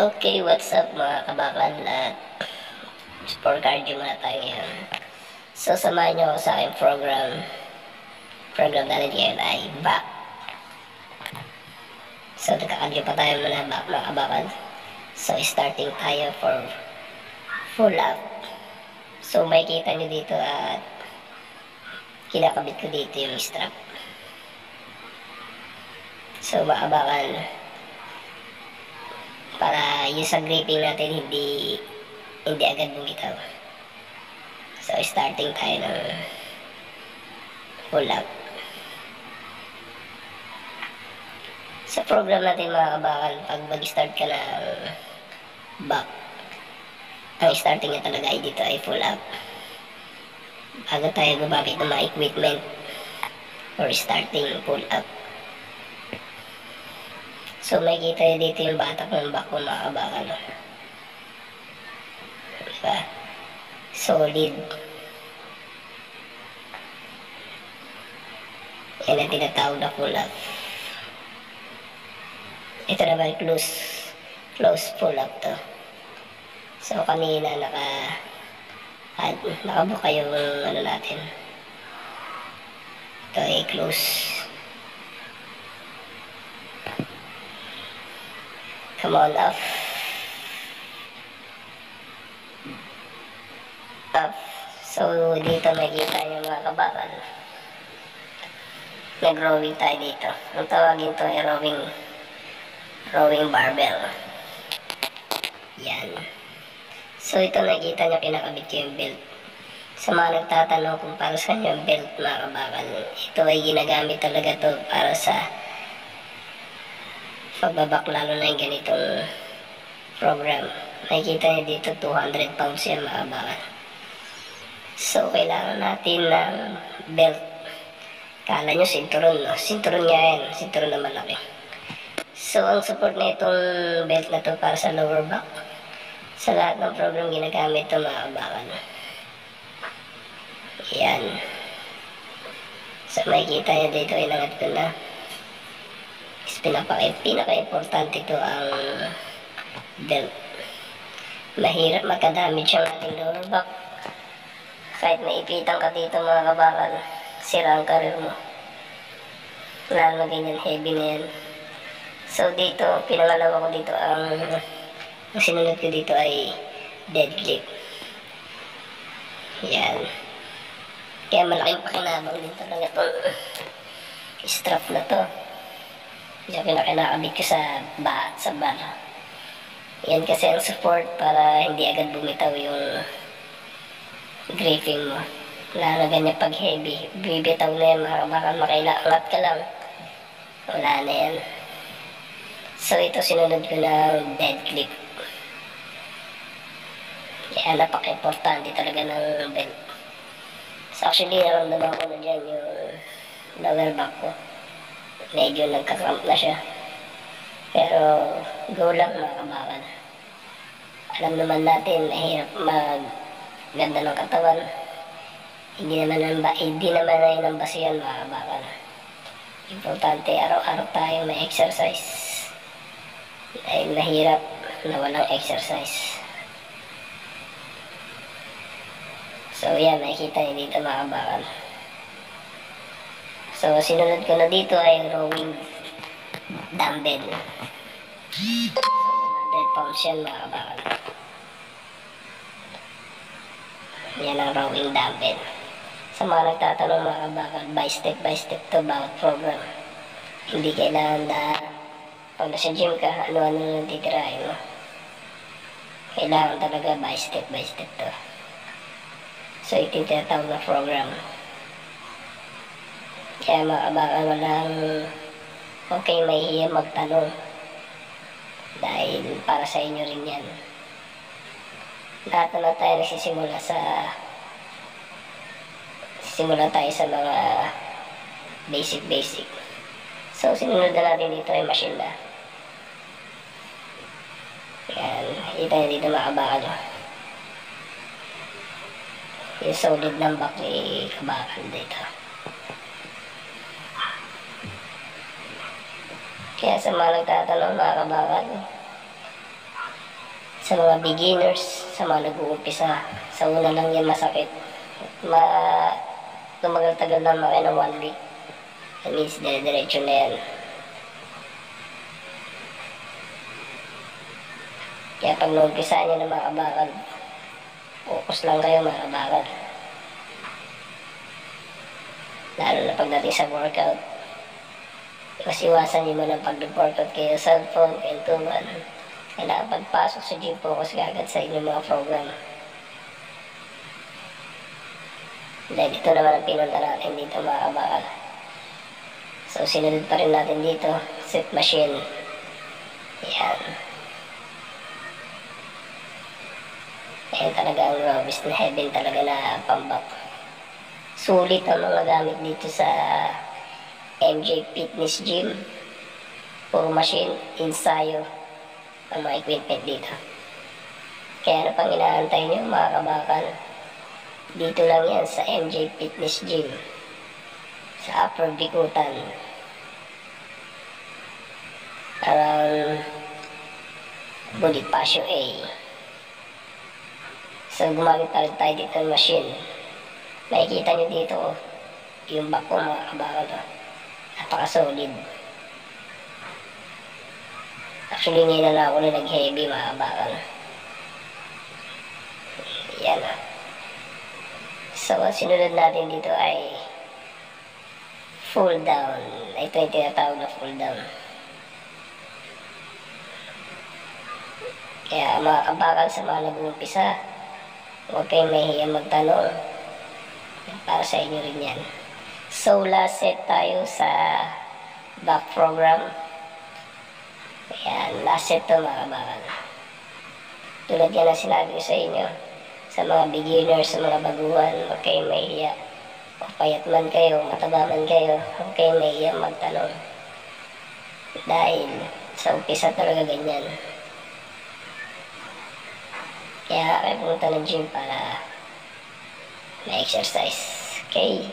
Okay, what's up mga kabakan at for cardio muna tayo ngayon. So, samahan nyo ako sa aking program natin ngayon ay back. So, nagka-cardio pa tayo muna back mga kabakan. So, starting tayo for full up. So, makikita nyo dito at kinakabit ko dito yung strap. So, mga kabakan, para yung sa gripping natin hindi agad bumitaw. So, starting tayo ng pull up. Sa program natin mga kabakan, pag mag-start ka ng back, ang starting niya talaga ay dito ay pull up. Bago tayo gumamit ng mga equipment or starting pull up. So, makikita nyo dito yung batak ng back ko mga kabakan. Diba? Solid. Yan ang tinatawag na pull up. Ito naman close pull up to. So, kanina nakabuka yung ano natin. Ito ay close. Come on, up. Up. So, dito makikita nyo mga kabakan. Nag-rowing tayo dito. Ang tawagin to ay rowing barbell. Yan. So, ito nakikita nyo, kinakabit ko yung belt. Sa mga nagtatanong kung para saan yung belt mga kabakan, ito ay ginagamit talaga to para sa pagbabak, lalo na yung ganitong program. Nakikita nyo dito 200 pounds yan mga kabakan. So, kailangan natin ng belt. Kala nyo sinturon, no? Sinturon nga yan. Sinturon na malaki. So, ang support na itong belt na to para sa lower back. Sa lahat ng program ginagamit ito mga kabakan. Yan. So, makikita nyo dito, inangat ko na. Pinaka-importante ito ang belt. Mahirap makadamage ang ating lower back. Kahit maipitan ka dito mga kabakan, sira ang karir mo. Lalo na ganyan, heavy na yan. So dito, pinangalawa ko dito ang sinunod ko dito ay deadlift. Yan. Kaya malaking pakinabang din talaga itong strap na to. Yung kinakabit ko sa bar. Yan kasi ang support para hindi agad bumitaw yung gripping mo. Lalo na ganyan pag heavy. Bibitaw na yan, baka makailangat ka lang. Wala na yan. So ito sinunod ko ng deadlift. Yan, napaka-importante talaga ng belt. So actually, naramdaman ko na dyan yung lower back ko. Medyo nagkakramp na siya. Pero, go lang mga kabakan. Alam naman natin, mahirap magganda ng katawan. Hindi naman na yun ang basihan mga kabakan. Importante, araw-araw tayo may exercise. Dahil mahirap na walang exercise. So, yan, makikita nyo dito mga kabakan. So, sinunod ko na dito ay rowing dumbbell. 100 pounds yan mga kabakan. Yan ang rowing dumbbell. Sa mga nagtatanong mga kabakan, by step to bawat program. Hindi kailangan na pag nasa gym ka, ano-ano lang titirahin mo. Kailangan talaga by step to. So, ito yung tinatawag na program. Kaya mga kabakan, huwag kayong mahihiya magtanong. Dahil para sa inyo rin yan. Lahat naman tayo nagsisimula tayo sa mga basic. So, sinunod na natin dito ay machine na. Yan, kita nyo dito mga kabakan. Yung solid ng back ni kabakan dito. Kaya sa mga nagtatanong mga kabakan, sa mga beginners, sa mga nag-uumpisa. Sa una lang yan masakit. Tumagal-tagal lang mga ng 1 week. That means dire-diretso na yan. Kaya pag naumpisa nyo na mga kabakal, focus lang kayo mga kabakal. Lalo na pagdating sa workout. Mas iwasan nyo muna pag-workout kayo sa cellphone, kwentuhan. Kailangan pagpasok sa gym, focus agad sa inyong mga program. Dahil ito naman ang pinunta natin dito mga kabakal. So sinunod pa rin natin dito, set machine. Yan. Ayan talaga ang Robust na Heaven talaga na pambak. Sulit ang mga gamit dito sa MJ Fitness Gym. Puro machine, ensayo ang mga equipment dito. Kaya ano pang inaantay nyo mga kabakal? Dito lang yan sa MJ Fitness Gym. Sa Upper Bikutan. Around Bonifacio A. So gumamit pa rin tayo dito ng machine. Makikita nyo dito yung back ko mga kabakal. Napaka-solid. Actually ngayon na ako na nag-heavy mga kabakal. Yan o. So ang sinunod natin dito ay full down. Ito yung tinatawag na full down. Kaya mga kabakal sa mga nag-uumpisa, huwag kayong mahihiyang magtanong. Para sa inyo rin yan. So last set tayo sa back program. Ayan, last set to mga kabakal. Tulad yan ang sinabi ko sa inyo. Sa mga beginners, sa mga baguhan, huwag kayong mahihiya. Kung payat man kayo, mataba man kayo, huwag kayong mahihiya magtanong. Dahil sa umpisa talaga ganyan. Kaya kayo pumunta ng gym para ma-exercise. Okay?